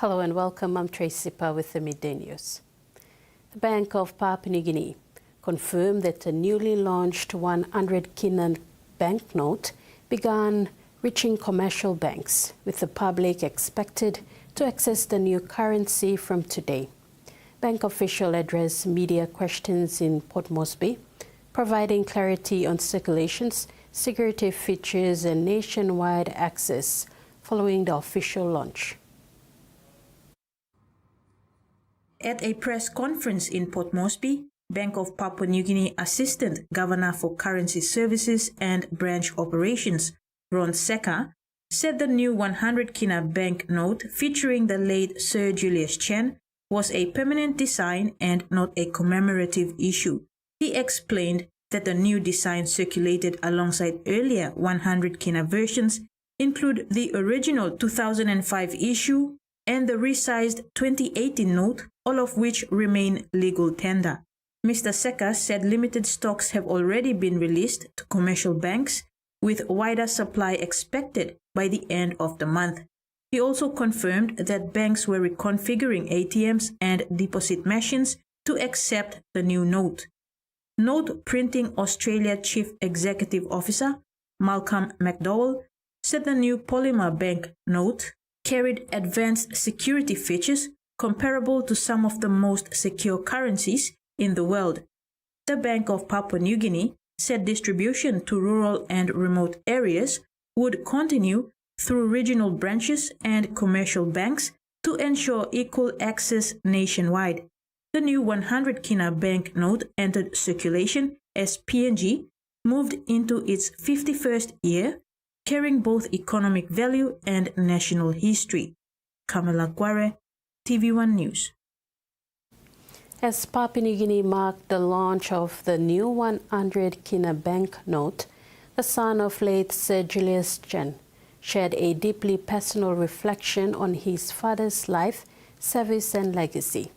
Hello and welcome. I'm Tracy Pa with the Midday News. The Bank of Papua New Guinea confirmed that the newly launched 100 kina banknote began reaching commercial banks, with the public expected to access the new currency from today. Bank officials addressed media questions in Port Moresby, providing clarity on circulations, security features and nationwide access following the official launch. At a press conference in Port Moresby, Bank of Papua New Guinea Assistant Governor for Currency Services and Branch Operations, Ron Seka, said the new 100 kina banknote featuring the late Sir Julius Chen was a permanent design and not a commemorative issue. He explained that the new design circulated alongside earlier 100 kina versions include the original 2005 issue and the resized 2018 note, all of which remain legal tender. Mr. Seka said limited stocks have already been released to commercial banks, with wider supply expected by the end of the month. He also confirmed that banks were reconfiguring ATMs and deposit machines to accept the new note. Note Printing Australia Chief Executive Officer Malcolm McDowell said the new polymer bank note carried advanced security features comparable to some of the most secure currencies in the world. The Bank of Papua New Guinea said distribution to rural and remote areas would continue through regional branches and commercial banks to ensure equal access nationwide. The new 100 kina banknote entered circulation as PNG moved into its 51st year, carrying both economic value and national history. Kamala Guare, TV1 News. As Papua New Guinea marked the launch of the new 100 kina banknote, the son of late Sir Julius Chen shared a deeply personal reflection on his father's life, service and legacy.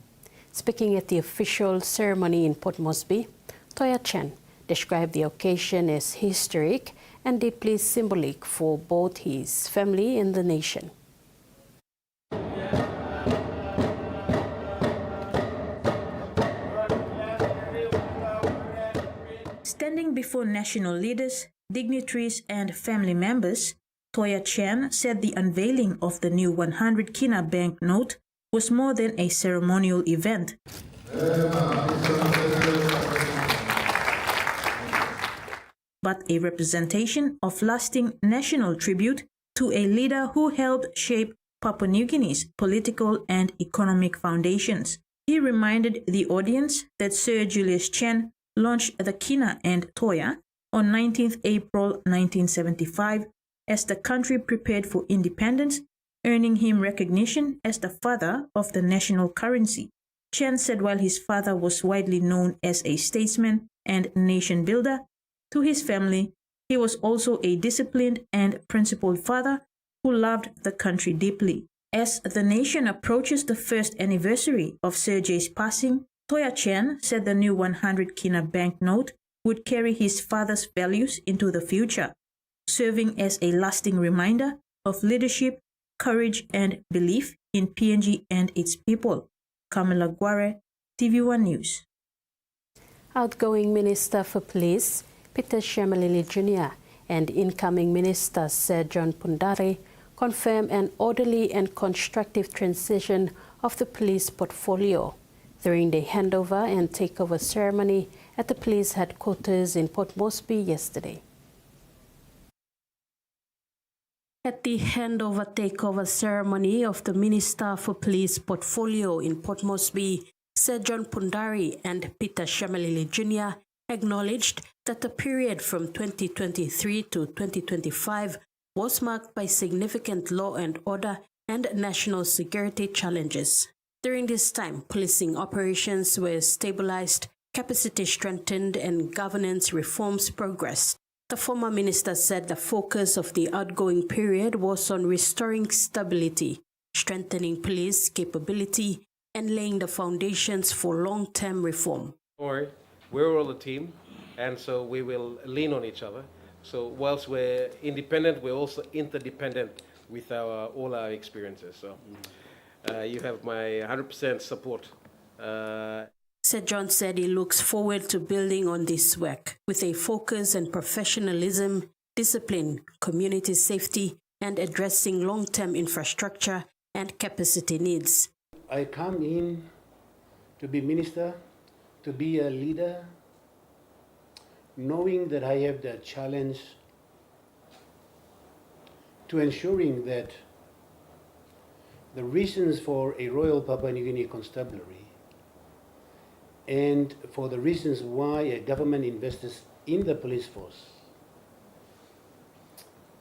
Speaking at the official ceremony in Port Moresby, Toya Chen described the occasion as historic and deeply symbolic for both his family and the nation. Standing before national leaders, dignitaries and family members, Toya Chen said the unveiling of the new 100 kina banknote was more than a ceremonial event. But a representation of lasting national tribute to a leader who helped shape Papua New Guinea's political and economic foundations. He reminded the audience that Sir Julius Chen launched the kina and toya on 19th April 1975 as the country prepared for independence, earning him recognition as the father of the national currency. Chen said while his father was widely known as a statesman and nation builder, to his family, he was also a disciplined and principled father who loved the country deeply. As the nation approaches the first anniversary of Sir J's passing, Toya Chen said the new 100 kina banknote would carry his father's values into the future, serving as a lasting reminder of leadership, courage and belief in PNG and its people. Kamala Guare, TV1 News. Outgoing Minister for Police Peter Shemalili Jr. and incoming Minister Sir John Pundari confirmed an orderly and constructive transition of the police portfolio during the handover and takeover ceremony at the police headquarters in Port Moresby yesterday. At the handover takeover ceremony of the Minister for Police portfolio in Port Moresby, Sir John Pundari and Peter Shemalili Jr. acknowledged that the period from 2023 to 2025 was marked by significant law and order and national security challenges. During this time, policing operations were stabilized, capacity strengthened, and governance reforms progressed. The former minister said the focus of the outgoing period was on restoring stability, strengthening police capability, and laying the foundations for long-term reform. We're all a team, and so we will lean on each other. So whilst we're independent, we're also interdependent with all our experiences. So you have my 100% support. Sir John said he looks forward to building on this work with a focus on professionalism, discipline, community safety, and addressing long-term infrastructure and capacity needs. I come in to be minister, to be a leader, knowing that I have the challenge to ensuring that the reasons for a Royal Papua New Guinea Constabulary and for the reasons why a government invests in the police force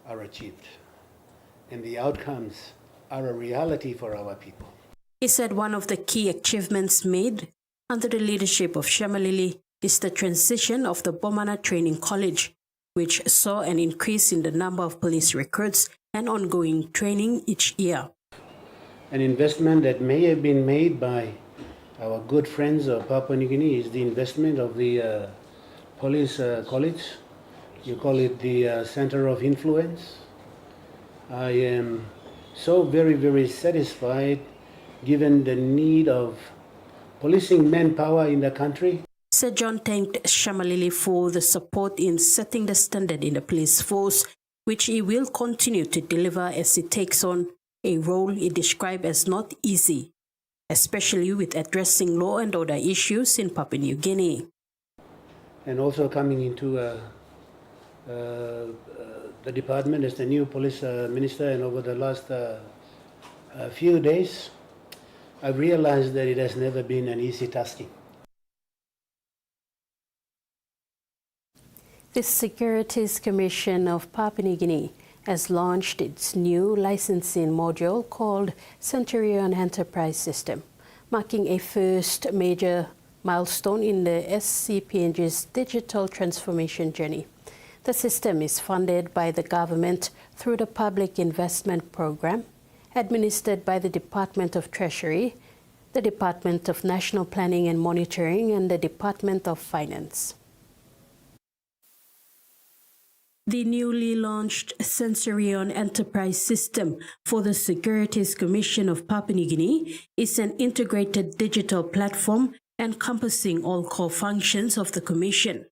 are achieved, and the outcomes are a reality for our people. He said one of the key achievements made under the leadership of Shamalili is the transition of the Bomana Training College, which saw an increase in the number of police recruits and ongoing training each year. An investment that may have been made by our good friends of Papua New Guinea is the investment of the police college. You call it the Center of Influence. I am so very, very satisfied given the need of policing manpower in the country. Sir John thanked Shamalili for the support in setting the standard in the police force, which he will continue to deliver as he takes on a role he described as not easy, especially with addressing law and order issues in Papua New Guinea. And also coming into the department as the new police minister, and over the last few days, I've realized that it has never been an easy tasking. The Securities Commission of Papua New Guinea has launched its new licensing module called Centurion Enterprise System, marking a first major milestone in the SCPNG's digital transformation journey. The system is funded by the government through the Public Investment Program, administered by the Department of Treasury, the Department of National Planning and Monitoring, and the Department of Finance. The newly launched Centurion Enterprise System for the Securities Commission of Papua New Guinea is an integrated digital platform encompassing all core functions of the Commission.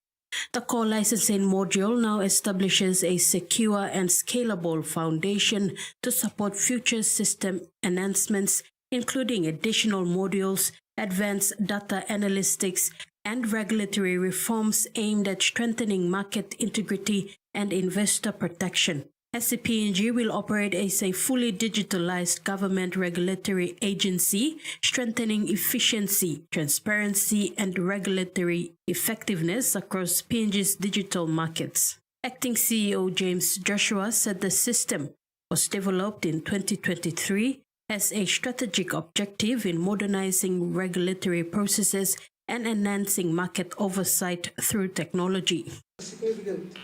The core licensing module now establishes a secure and scalable foundation to support future system enhancements, including additional modules, advanced data analytics, and regulatory reforms aimed at strengthening market integrity and investor protection. SCPNG will operate as a fully digitalized government regulatory agency, strengthening efficiency, transparency, and regulatory effectiveness across PNG's digital markets. Acting CEO James Joshua said the system was developed in 2023 as a strategic objective in modernizing regulatory processes and enhancing market oversight through technology. A significant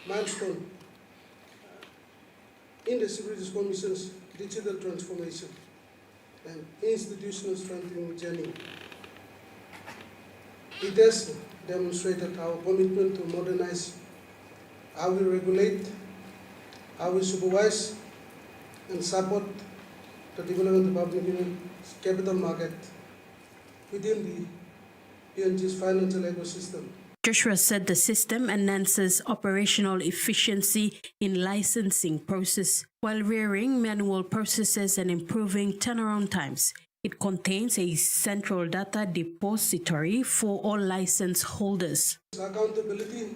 milestone in the Securities Commission's digital transformation and institutional strengthening journey. It has demonstrated our commitment to modernize how we regulate, how we supervise and support the development of Papua New Guinea's capital market within the PNG's financial ecosystem. Joshua said the system enhances operational efficiency in licensing process while rearing manual processes and improving turnaround times. It contains a central data depository for all license holders. Accountability,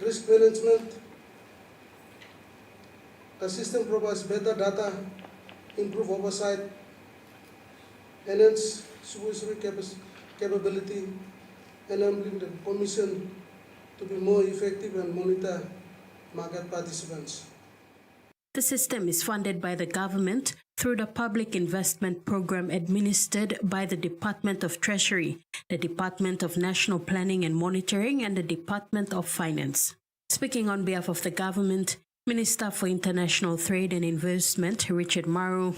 risk management. The system provides better data, improve oversight, enhance supervisory capability, enabling the Commission to be more effective and monitor market participants. The system is funded by the government through the Public Investment Program administered by the Department of Treasury, the Department of National Planning and Monitoring, and the Department of Finance. Speaking on behalf of the government, Minister for International Trade and Investment, Richard Maru,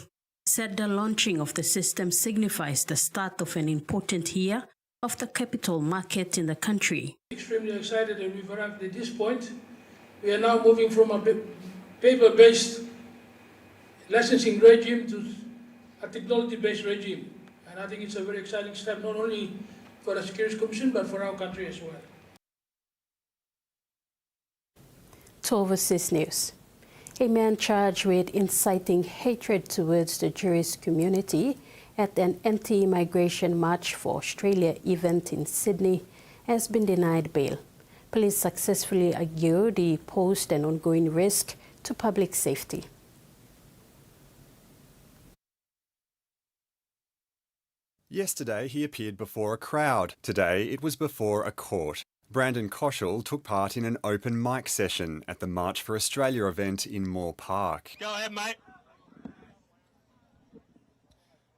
said the launching of the system signifies the start of an important year of the capital market in the country. Extremely excited that we've arrived at this point. We are now moving from a paper-based licensing regime to a technology-based regime. And I think it's a very exciting step, not only for the Securities Commission, but for our country as well. To overseas news. A man charged with inciting hatred towards the Jewish community at an anti-immigration March for Australia event in Sydney has been denied bail. Police successfully argued he posed an ongoing risk to public safety. Yesterday, he appeared before a crowd. Today, it was before a court. Brandon Koshel took part in an open mic session at the March for Australia event in Moore Park. Go ahead, mate.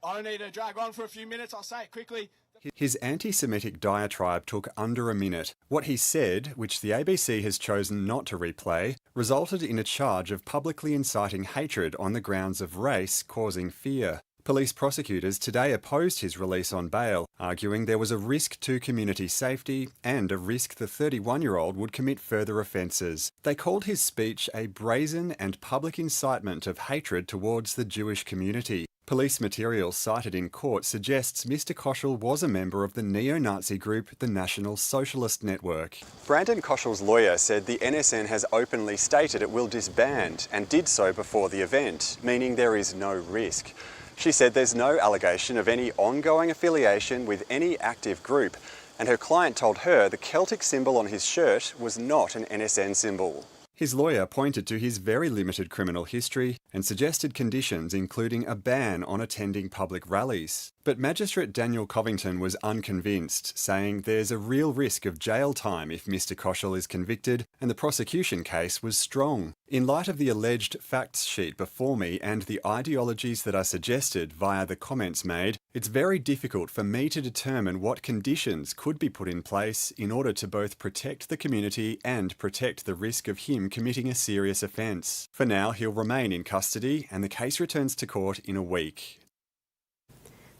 I need to drag on for a few minutes. I'll say it quickly. His anti-Semitic diatribe took under a minute. What he said, which the ABC has chosen not to replay, resulted in a charge of publicly inciting hatred on the grounds of race, causing fear. Police prosecutors today opposed his release on bail, arguing there was a risk to community safety and a risk the 31-year-old would commit further offences. They called his speech a brazen and public incitement of hatred towards the Jewish community. Police material cited in court suggests Mr. Koshel was a member of the neo-Nazi group, the National Socialist Network. Brandon Koshel's lawyer said the NSN has openly stated it will disband and did so before the event, meaning there is no risk. She said there's no allegation of any ongoing affiliation with any active group, and her client told her the Celtic symbol on his shirt was not an NSN symbol. His lawyer pointed to his very limited criminal history and suggested conditions including a ban on attending public rallies. But Magistrate Daniel Covington was unconvinced, saying there's a real risk of jail time if Mr. Koshel is convicted, and the prosecution case was strong. In light of the alleged facts sheet before me and the ideologies that are suggested via the comments made, it's very difficult for me to determine what conditions could be put in place in order to both protect the community and protect the risk of him committing a serious offence. For now, he'll remain in custody and the case returns to court in a week.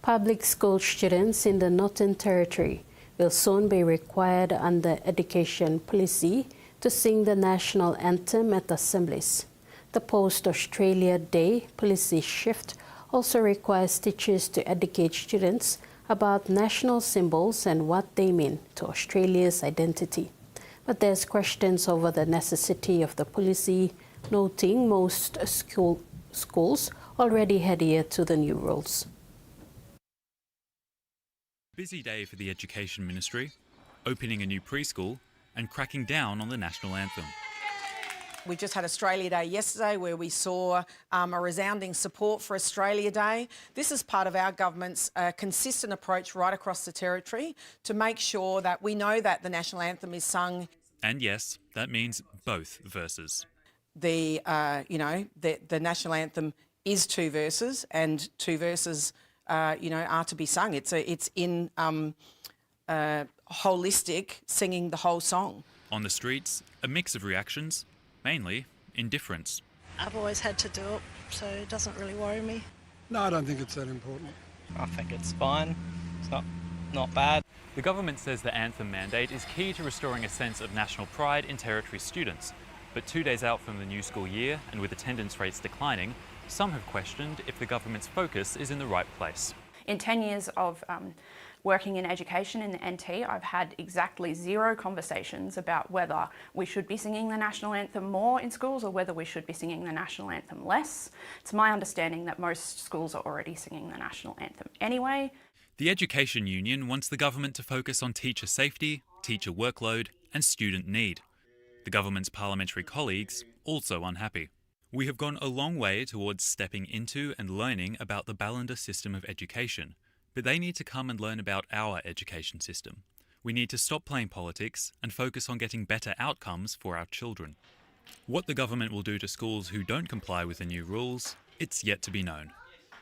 Public school students in the Northern Territory will soon be required under education policy to sing the national anthem at assemblies. The Post-Australia Day policy shift also requires teachers to educate students about national symbols and what they mean to Australia's identity. But there's questions over the necessity of the policy, noting most schools already adhere to the new rules. Busy day for the Education Ministry, opening a new preschool and cracking down on the national anthem. We just had Australia Day yesterday where we saw a resounding support for Australia Day. This is part of our government's consistent approach right across the territory to make sure that we know that the national anthem is sung. And yes, that means both verses. The national anthem is two verses, and two verses are to be sung. It's in holistic singing the whole song. On the streets, a mix of reactions, mainly indifference. I've always had to do it, so it doesn't really worry me. No, I don't think it's that important. I think it's fine. It's not bad. The government says the anthem mandate is key to restoring a sense of national pride in Territory students. But 2 days out from the new school year, and with attendance rates declining, some have questioned if the government's focus is in the right place. In 10 years of working in education in the NT, I've had exactly 0 conversations about whether we should be singing the national anthem more in schools or whether we should be singing the national anthem less. It's my understanding that most schools are already singing the national anthem anyway. The Education Union wants the government to focus on teacher safety, teacher workload and student need. The government's parliamentary colleagues also unhappy. We have gone a long way towards stepping into and learning about the Ballender system of education, but they need to come and learn about our education system. We need to stop playing politics and focus on getting better outcomes for our children. What the government will do to schools who don't comply with the new rules, it's yet to be known.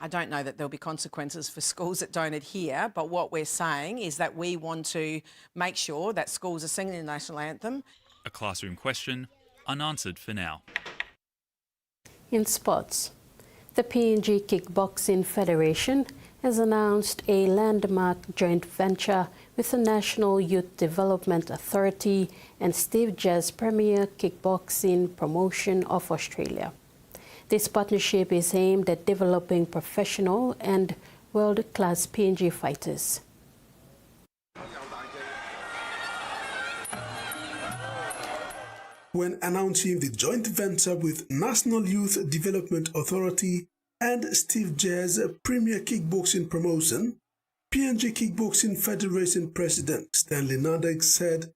I don't know that there'll be consequences for schools that don't adhere, but what we're saying is that we want to make sure that schools are singing the national anthem. A classroom question, unanswered for now. In sports, the PNG Kickboxing Federation has announced a landmark joint venture with the National Youth Development Authority and Steve Jazz Premier Kickboxing Promotion of Australia. This partnership is aimed at developing professional and world-class PNG fighters. When announcing the joint venture with National Youth Development Authority and Steve Jazz Premier Kickboxing Promotion, PNG Kickboxing Federation President Stanley Nadek said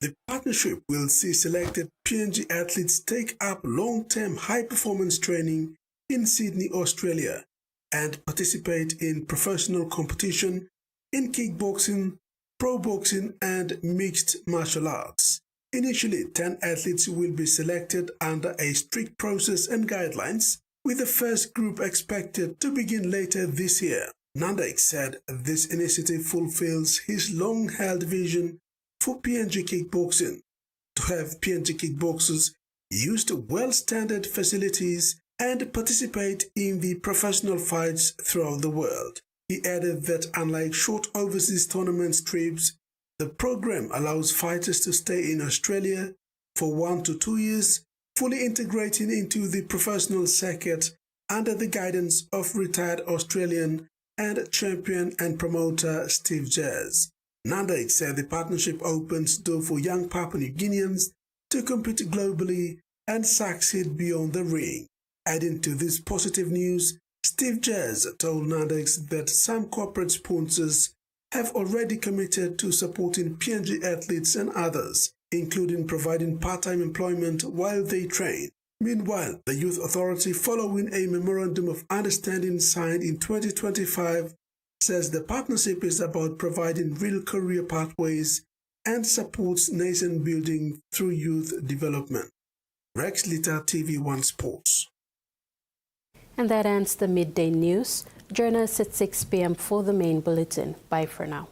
the partnership will see selected PNG athletes take up long-term high-performance training in Sydney, Australia, and participate in professional competition in kickboxing, pro boxing, and mixed martial arts. Initially, 10 athletes will be selected under a strict process and guidelines, with the first group expected to begin later this year. Nadek said this initiative fulfills his long-held vision for PNG kickboxing, to have PNG kickboxers use well-standard facilities and participate in the professional fights throughout the world. He added that unlike short overseas tournament trips, the program allows fighters to stay in Australia for 1 to 2 years, fully integrating into the professional circuit under the guidance of retired Australian and champion and promoter Steve Jazz. Nadek said the partnership opens the door for young Papua New Guineans to compete globally and succeed beyond the ring. Adding to this positive news, Steve Jazz told Nadek that some corporate sponsors have already committed to supporting PNG athletes and others, including providing part-time employment while they train. Meanwhile, the Youth Authority, following a Memorandum of Understanding signed in 2025, says the partnership is about providing real career pathways and supports nation building through youth development. Rex Litter, TV1 Sports. And that ends the midday news. Join us at 6 p.m. for the main bulletin. Bye for now.